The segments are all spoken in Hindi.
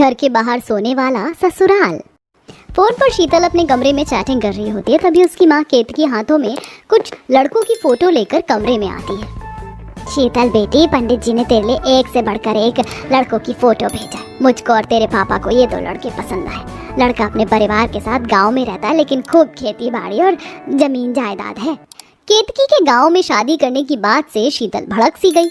घर के बाहर सोने वाला ससुराल। फोन पर शीतल अपने कमरे में चैटिंग कर रही होती है, तभी उसकी माँ केतकी हाथों में कुछ लड़कों की फोटो लेकर कमरे में आती है। शीतल बेटी, पंडित जी ने तेरे लिए एक से बढ़कर एक लड़कों की फोटो भेजा। मुझको और तेरे पापा को ये 2 लड़के पसंद आए। लड़का अपने परिवार के साथ गांव में रहता है, लेकिन खूब खेती बाड़ी और जमीन जायदाद है। केतकी के गांव में शादी करने की बात से शीतल भड़क सी गई।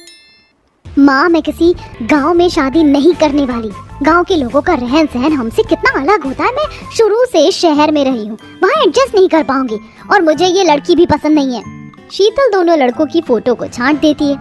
माँ, मैं किसी गांव में शादी नहीं करने वाली। गांव के लोगों का रहन सहन हमसे कितना अलग होता है। मैं शुरू से शहर में रही हूँ, वहाँ एडजस्ट नहीं कर पाऊंगी, और मुझे ये लड़की भी पसंद नहीं है। शीतल दोनों लड़कों की फोटो को छांट देती है।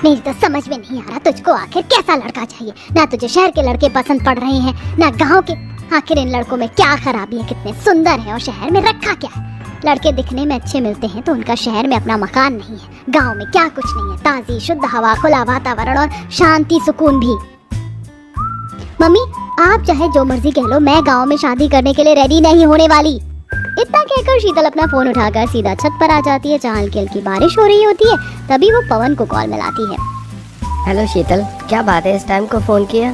मेरी तो समझ में नहीं आ रहा, तुझको आखिर कैसा लड़का चाहिए? ना तुझे शहर के लड़के पसंद पड़ रहे हैं, ना गाँव के। आखिर इन लड़कों में क्या खराबी है? कितने सुंदर है और शहर में रखा क्या है? लड़के दिखने में अच्छे मिलते हैं तो उनका शहर में अपना मकान नहीं है। गांव में क्या कुछ नहीं है, ताजी शुद्ध हवा, खुला वातावरण और शांति सुकून भी। मम्मी, आप चाहे जो मर्जी कह लो, मैं गांव में शादी करने के लिए रेडी नहीं होने वाली। इतना कहकर शीतल अपना फोन उठाकर सीधा छत पर आ जाती है, जहाँ हल्की हल्की बारिश हो रही होती है। तभी वो पवन को कॉल मिलाती है। हेलो शीतल, क्या बात है, इस टाइम को फोन किया?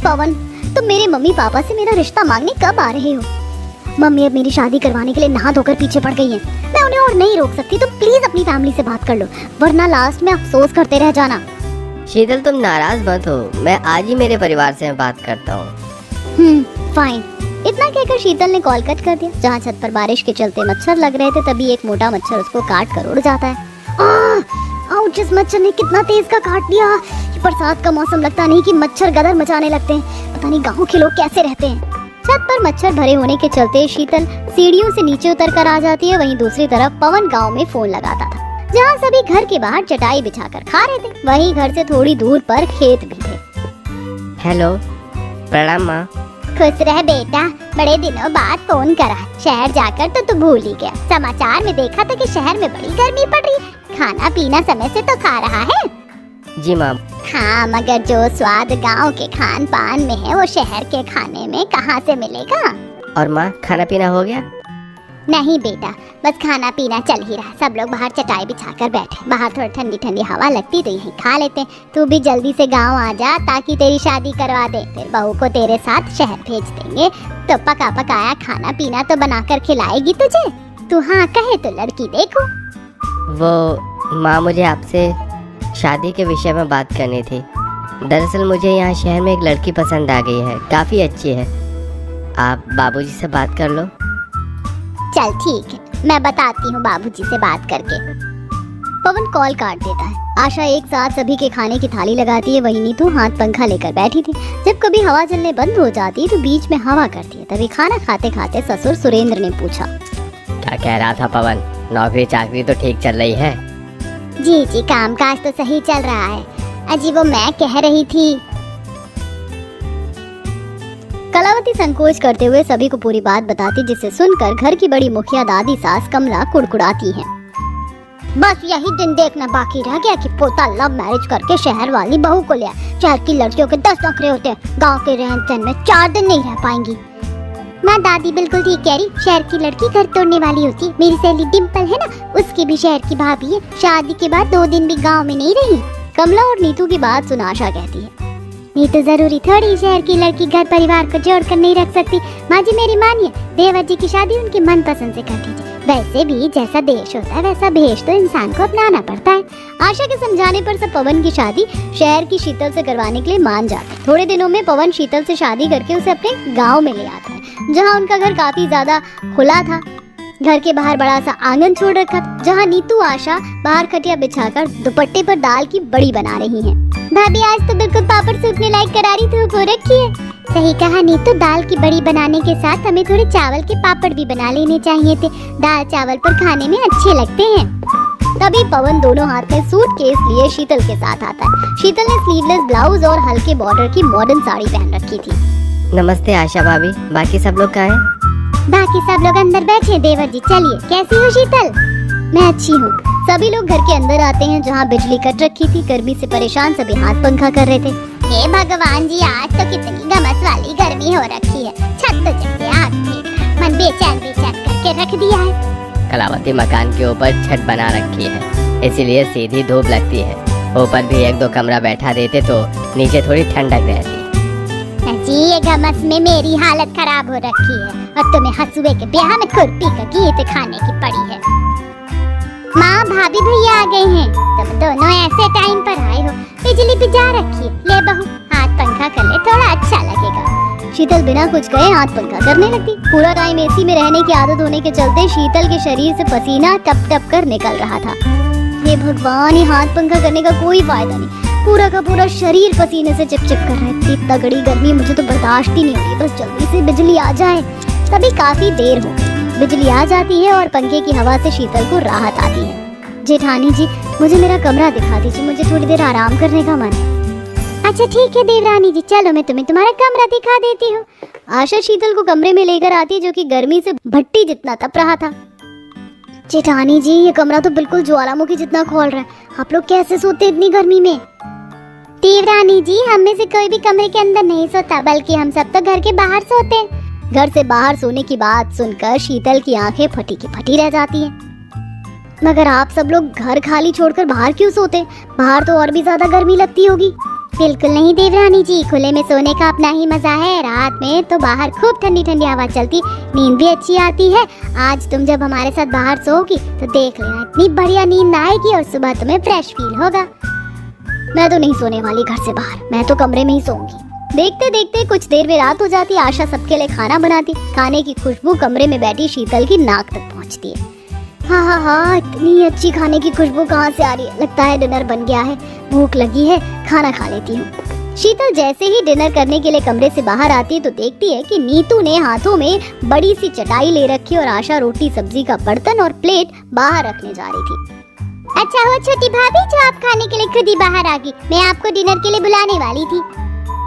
पवन, तुम मेरे मम्मी पापा से मेरा रिश्ता मांगने कब आ रहे हो? मम्मी अब मेरी शादी करवाने के लिए नहा धोकर पीछे पड़ गई हैं। मैं उन्हें और नहीं रोक सकती, तो प्लीज अपनी फैमिली से बात कर लो, वरना लास्ट में अफसोस करते रह जाना। शीतल, तुम नाराज मत हो, मैं आज ही मेरे परिवार से बात करता हूँ। फाइन। इतना कहकर शीतल ने कॉल कट कर दिया। जहाँ छत पर बारिश के चलते मच्छर लग रहे थे, तभी एक मोटा मच्छर उसको काट कर उड़ जाता है। आउच, इस मच्छर ने कितना तेज का काट दिया। बरसात का मौसम, लगता नहीं कि मच्छर गदर मचाने लगते हैं। पता नहीं गाँव के लोग कैसे रहते हैं। छत पर मच्छर भरे होने के चलते शीतल सीढ़ियों से नीचे उतर कर आ जाती है। वहीं दूसरी तरफ पवन गांव में फोन लगाता था, जहां सभी घर के बाहर चटाई बिछाकर खा रहे थे। वहीं घर से थोड़ी दूर पर खेत भी थे। हेलो, प्रणाम माँ। खुश रह बेटा, बड़े दिनों बाद फोन करा। शहर जाकर तो तू भूल ही गया। समाचार में देखा था कि शहर में बड़ी गर्मी पड़ रही है। खाना पीना समय से तो खा रहा है? जी माँ। हाँ, मगर जो स्वाद गांव के खान पान में है, वो शहर के खाने में कहाँ से मिलेगा? और माँ, खाना पीना हो गया? नहीं बेटा, बस खाना पीना चल ही रहा। सब लोग बाहर चटाई बिछाकर बैठे। बाहर थोड़ी ठंडी ठंडी हवा लगती तो यहीं खा लेते। तू भी जल्दी से गांव आ जा, ताकि तेरी शादी करवा दे। फिर बहू को तेरे साथ शहर भेज देंगे, तो पका पकाया खाना पीना तो बनाकर खिलाएगी तुझे। तू हाँ कहे तो लड़की देखो। वो माँ, मुझे आपसे शादी के विषय में बात करनी थी। दरअसल मुझे यहाँ शहर में एक लड़की पसंद आ गई है, काफ़ी अच्छी है। आप बाबूजी से बात कर लो। चल ठीक है, मैं बताती हूँ बाबूजी से बात करके। पवन कॉल काट देता है। आशा एक साथ सभी के खाने की थाली लगाती है, वहीं नीतू हाथ पंखा लेकर बैठी थी। जब कभी हवा चलने बंद हो जाती है तो बीच में हवा करती है। तभी खाना खाते खाते ससुर सुरेंद्र ने पूछा, क्या कह रहा था पवन, नौकरी चाकरी तो ठीक चल रही है? जी जी, कामकाज तो सही चल रहा है। अजी वो मैं कह रही थी। कलावती संकोच करते हुए सभी को पूरी बात बताती, जिसे सुनकर घर की बड़ी मुखिया दादी सास कमला कुड़कुड़ाती है। बस यही दिन देखना बाकी रह गया कि पोता लव मैरिज करके शहर वाली बहू को लिया। शहर की लड़कियों के 10 नखरे होते हैं, गांव के रहन सहन में 4 दिन नहीं रह पाएंगी। माँ, दादी बिल्कुल ठीक कह रही। शहर की लड़की घर तोड़ने वाली होती। मेरी सहेली डिम्पल है ना, उसकी भी शहर की भाभी है। शादी के बाद 2 दिन भी गांव में नहीं रही। कमला और नीतू की बात सुन आशा कहती है, नीतू जरूरी थोड़ी शहर की लड़की घर परिवार को जोड़ कर नहीं रख सकती। माँ जी मेरी मानिए, देवर जी की शादी उनकी मनपसंद से कर दीजिए। वैसे भी जैसा देश होता है वैसा भेष तो इंसान को अपनाना पड़ता है। आशा के समझाने पर सब पवन की शादी शहर की शीतल से करवाने के लिए मान जाते हैं। थोड़े दिनों में पवन शीतल से शादी करके उसे अपने गांव में ले आता है, जहां उनका घर काफी ज्यादा खुला था। घर के बाहर बड़ा सा आंगन छोड़ रखा था, जहाँ नीतू आशा बाहर खटिया बिछाकर दुपट्टे पर दाल की बड़ी बना रही हैं। भाभी आज तो बिल्कुल पापड़ सूखने लायक करारी धूप हो रखी है। सही कहा नीतू, दाल की बड़ी बनाने के साथ हमें थोड़े चावल के पापड़ भी बना लेने चाहिए थे। दाल चावल पर खाने में अच्छे लगते हैं। तभी पवन दोनों हाथ में सूटकेस लिए शीतल के साथ आता है। शीतल ने स्लीवलेस ब्लाउज और हल्के बॉर्डर की मॉडर्न साड़ी पहन रखी थी। नमस्ते आशा भाभी, बाकी सब लोग कहाँ हैं? बाकी सब लोग अंदर बैठे। देवर जी चलिए। कैसी हो शीतल? मैं अच्छी हूँ। सभी लोग घर के अंदर आते हैं, जहाँ बिजली कट रखी थी। गर्मी से परेशान सभी हाथ पंखा कर रहे थे। हे भगवान जी, आज तो कितनी गमस वाली गर्मी हो रखी है। छत तो जैसे आग फेंक रहा, मन बेचैन बेचैन करके रख दिया है। कलावती मकान के ऊपर छत बना रखी है, इसीलिए सीधी धूप लगती है। ऊपर भी 1-2 कमरा बैठा देते तो नीचे थोड़ी ठंडक रहती। जी ये घमस में मेरी हालत खराब हो रखी है और तुम्हें हसुए के ब्याह में खुरपी का गीत खाने की पड़ी है। माँ भाभी भैया आ गए हैं, तुम दोनों ऐसे टाइम पर आए हो। बिजली भी जा रखी है, ले बहू हाथ पंखा कर ले, थोड़ा अच्छा लगेगा। शीतल बिना कुछ कहे हाथ पंखा करने लगती। पूरा टाइम एसी में रहने की आदत होने के चलते शीतल के शरीर से पसीना टप टप कर निकल रहा था। हे भगवान, ये हाथ पंखा करने का कोई फायदा नहीं, पूरा का पूरा शरीर पसीने से चिपचिप कर रहा है। इतनी तगड़ी गर्मी मुझे तो बर्दाश्त ही नहीं हो रही। बस जल्दी से बिजली आ जाए। तभी काफी देर हो गई। बिजली आ जाती है और पंखे की हवा से शीतल को राहत आती है। जेठानी जी, मुझे मेरा कमरा दिखा दीजिए, मुझे थोड़ी देर आराम करने का मन है। अच्छा ठीक है देवरानी जी, चलो मैं तुम्हें तुम्हारा कमरा दिखा देती हूँ। आशा शीतल को कमरे में लेकर आती है, जो कि गर्मी से भट्टी जितना तप रहा था। जेठानी जी, ये कमरा तो बिल्कुल ज्वालामुखी जितना खोल रहा है, आप लोग कैसे सोते इतनी गर्मी में? देवरानी जी, हम में से कोई भी कमरे के अंदर नहीं सोता, बल्कि हम सब तो घर के बाहर सोते हैं। घर से बाहर सोने की बात सुनकर शीतल की आंखें फटी की फटी रह जाती हैं। मगर आप सब लोग घर खाली छोड़कर बाहर क्यों सोते? बाहर तो और भी ज्यादा गर्मी लगती होगी। बिल्कुल नहीं देवरानी जी, खुले में सोने का अपना ही मजा है। रात में तो बाहर खूब ठंडी ठंडी हवा चलती, नींद भी अच्छी आती है। आज तुम जब हमारे साथ बाहर सोओगी तो देख लेना, इतनी बढ़िया नींद आएगी और सुबह तुम्हें फ्रेश फील होगा। मैं तो नहीं सोने वाली घर से बाहर, मैं तो कमरे में ही सोऊंगी। देखते देखते कुछ देर में रात हो जाती। आशा सबके लिए खाना बनाती। खाने की खुशबू कमरे में बैठी शीतल की नाक तक पहुंचती है। हाँ, इतनी अच्छी खाने की खुशबू कहाँ से आ रही है? लगता है डिनर बन गया है, भूख लगी है, खाना खा लेती हूँ। शीतल जैसे ही डिनर करने के लिए कमरे से बाहर आती है तो देखती है कि नीतू ने हाथों में बड़ी सी चटाई ले रखी और आशा रोटी सब्जी का बर्तन और प्लेट बाहर रखने जा रही थी। अच्छा हो छोटी भाभी, जो आप खाने के लिए खुद ही बाहर आ गई। मैं आपको डिनर के लिए बुलाने वाली थी।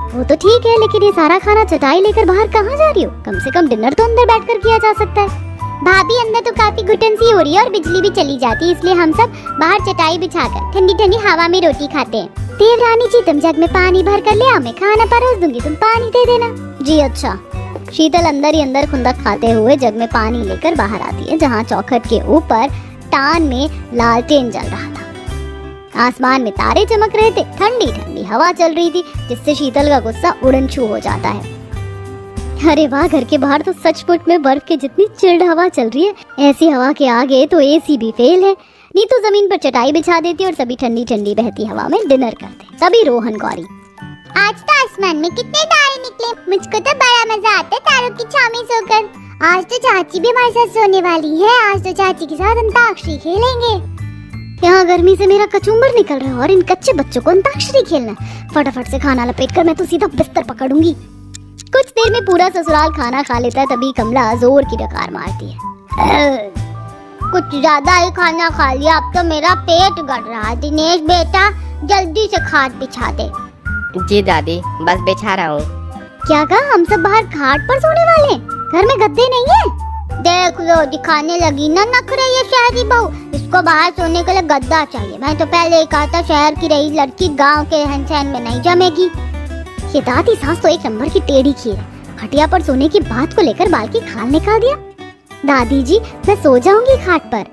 वो तो ठीक है, लेकिन ये सारा खाना चटाई लेकर बाहर कहाँ जा रही हो? कम से कम डिनर तो अंदर बैठकर किया जा सकता है। भाभी, अंदर तो काफी घुटन सी हो रही है और बिजली भी चली जाती है, इसलिए हम सब बाहर चटाई बिछाकर ठंडी ठंडी हवा में रोटी खाते हैं। देवरानी जी, तुम जग में पानी भर कर ले आओ, मैं खाना परोस दूंगी, तुम पानी दे देना। जी अच्छा। शीतल अंदर ही अंदर खुंदक खाते हुए जग में पानी लेकर बाहर आती है, जहाँ चौखट के ऊपर टान में लालटेन जल रहा था। आसमान में तारे चमक रहे थे, ठंडी ठंडी हवा चल रही थी, जिससे शीतल का गुस्सा उड़न छू हो जाता है। अरे वाह, घर के बाहर तो सचमुच में बर्फ के जितनी चिल्ड हवा चल रही है। ऐसी हवा के आगे तो एसी भी फेल है। नीतू जमीन पर चटाई बिछा देती और सभी ठंडी ठंडी बहती हवा में डिनर करते। तभी रोहन गौरी, आज तो आसमान में कितने तारे निकले, मुझको तो बड़ा मजा आता है तारों की छाव में सोकर। आज तो चाची भी हमारे साथ सोने वाली है, आज तो चाची के साथ अंताक्षरी खेलेंगे। यहाँ गर्मी से मेरा कचूमर निकल रहा है और इन कच्चे बच्चों को अंताक्षरी खेलना। फटाफट से खाना लपेटकर मैं तो सीधा बिस्तर पकड़ूंगी। कुछ देर में पूरा ससुराल खाना खा लेता है। तभी कमला जोर की डकार मारती है। कुछ ज्यादा ही खाना खा लिया, अब तो मेरा पेट गड़ रहा है। दिनेश बेटा, जल्दी से खाट बिछा दे। जी दादी, बस बिछा रहा हूँ। क्या कहा? हम सब बाहर खाट पर सोने वाले? घर में गद्दे नहीं है? देख लो, दिखाने लगी ना नखरे ये शहरी बहू। इसको बाहर सोने के लिए गद्दा चाहिए। मैं तो पहले ही कहा था, शहर की रही लड़की गांव के रहन सहन में नहीं जमेगी। ये दादी सास तो एक नंबर की टेढ़ी खीर है। खटिया पर सोने की बात को लेकर बाल की खाल निकाल दिया। दादी जी, मैं सो जाऊंगी खाट पर।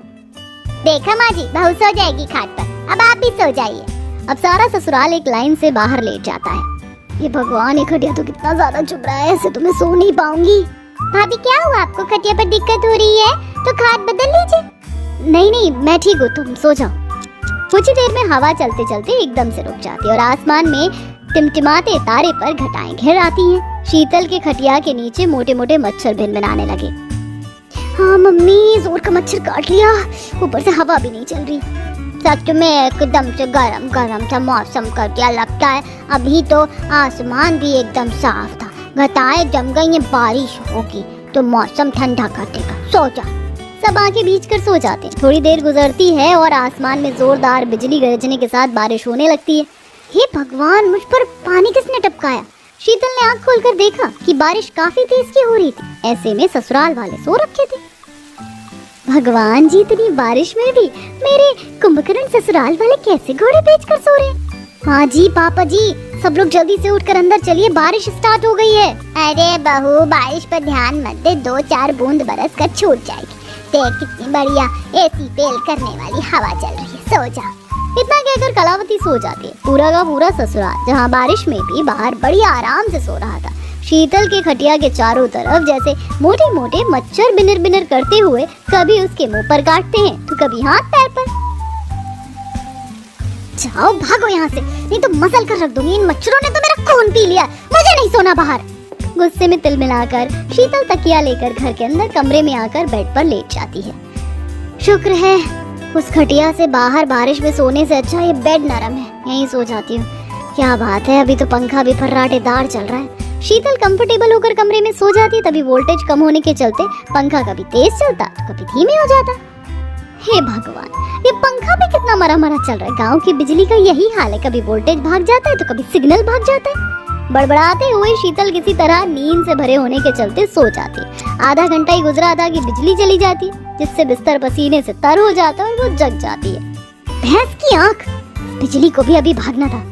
देखा माँ जी, बहू सो जाएगी खाट पर, अब आप भी सो जाइए। अब सारा ससुराल एक लाइन से बाहर लेट जाता है। ये भगवान, ये खटिया तो कितना ज्यादा चुभ रहा है, ऐसे तो मैं सो नहीं पाऊंगी। भाभी क्या हुआ आपको? खटिया पर दिक्कत हो रही है तो खाट बदल लीजिए। नहीं, मैं ठीक हूँ, तुम सो जाओ। कुछ देर में हवा चलते चलते एकदम से रुक जाती है और आसमान में टिमटिमाते तारे पर घटाएं घिर आती हैं। शीतल के खटिया के नीचे मोटे मोटे मच्छर भिनभिनाने लगे। हाँ मम्मी, जोर का मच्छर काट लिया, ऊपर से हवा भी नहीं चल रही। सच में एकदम से गरम गरम सा मौसम कर दिया लगता है। अभी तो आसमान भी एकदम साफ था, घटाएं जम गई हैं, बारिश होगी तो मौसम ठंडा कर देगा। सो जा। सब आंखें बीच कर सो जाते हैं। थोड़ी देर गुजरती है और आसमान में जोरदार बिजली गरजने के साथ बारिश होने लगती है। हे भगवान, मुझ पर पानी किसने टपकाया? शीतल ने आंख खोलकर देखा कि बारिश काफी तेज की हो रही थी। ऐसे में ससुराल वाले सो रखे थे। भगवान जी, इतनी बारिश में भी मेरे कुंभकर्ण ससुराल वाले कैसे घोड़े बेचकर सो रहे? हाँ जी पापा जी, सब लोग जल्दी से उठकर अंदर चलिए, बारिश स्टार्ट हो गई है। अरे बहू, बारिश पर ध्यान मत दे, 2-4 बूंद बरस कर छूट जाएगी। देख कितनी बढ़िया एसी फेल करने वाली हवा चल रही है, सो जा। इतना कहकर कलावती सो जाती है। पूरा का पूरा ससुराल, जहाँ बारिश में भी बाहर बड़ी आराम से सो रहा था, शीतल के खटिया के चारों तरफ जैसे मोटे मोटे मच्छर बिनर बिनर करते हुए कभी उसके मुंह पर काटते हैं तो कभी हाथ पैर पर। जाओ भागो यहाँ से, नहीं तो मसल कर रख दूंगी। इन मच्छरों ने तो मेरा खून पी लिया, मुझे नहीं सोना बाहर। गुस्से में तिल मिलाकर शीतल तकिया लेकर घर के अंदर कमरे में आकर बेड पर लेट जाती है। शुक्र है उस खटिया से बाहर बारिश में सोने से अच्छा ये बेड नरम है, यहीं सो जाती हूँ। क्या बात है, अभी तो पंखा भी फर्राटेदार चल रहा है। शीतल कंफर्टेबल होकर कमरे में सो जाती, तभी वोल्टेज कम होने के चलते पंखा कभी तेज चलता तो कभी धीमे हो जाता। हे भगवान, ये पंखा भी कितना मरा मरा चल रहा है। गांव की बिजली का यही हाल है, कभी वोल्टेज भाग जाता है तो कभी सिग्नल भाग जाता है। बड़बड़ाते हुए शीतल किसी तरह नींद से भरे होने के चलते सो जाती। आधा घंटा ही गुजरा था कि बिजली चली जाती, जिससे बिस्तर पसीने से तर हो जाता और वो जग जाती है। भैंस की आंख, बिजली को भी अभी भागना था।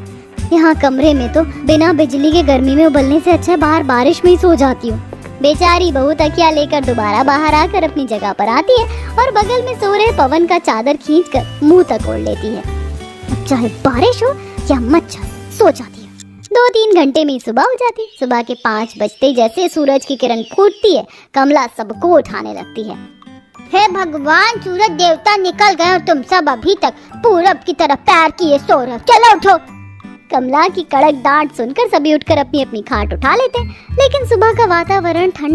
यहाँ कमरे में तो बिना बिजली के गर्मी में उबलने से अच्छा बाहर बारिश में ही सो जाती हूँ। बेचारी बहू तकिया लेकर दोबारा बाहर आकर अपनी जगह पर आती है और बगल में सो रहे पवन का चादर खींचकर मुंह तक ओढ़ लेती है। अब चाहे बारिश हो या मच्छर, सो जाती है। 2-3 घंटे में ही सुबह हो जाती। सुबह के 5 बजते जैसे सूरज की किरण फूटती है, कमला सबको उठाने लगती है। हे भगवान, सूरज देवता निकल गए और तुम सब अभी तक पूरब की तरफ पैर किए सो रहे हो, चलो उठो। कमला की कड़क डांट सुनकर सभी उठकर अपनी अपनी खाट उठा लेते, लेकिन सुबह का वातावरण ठंडा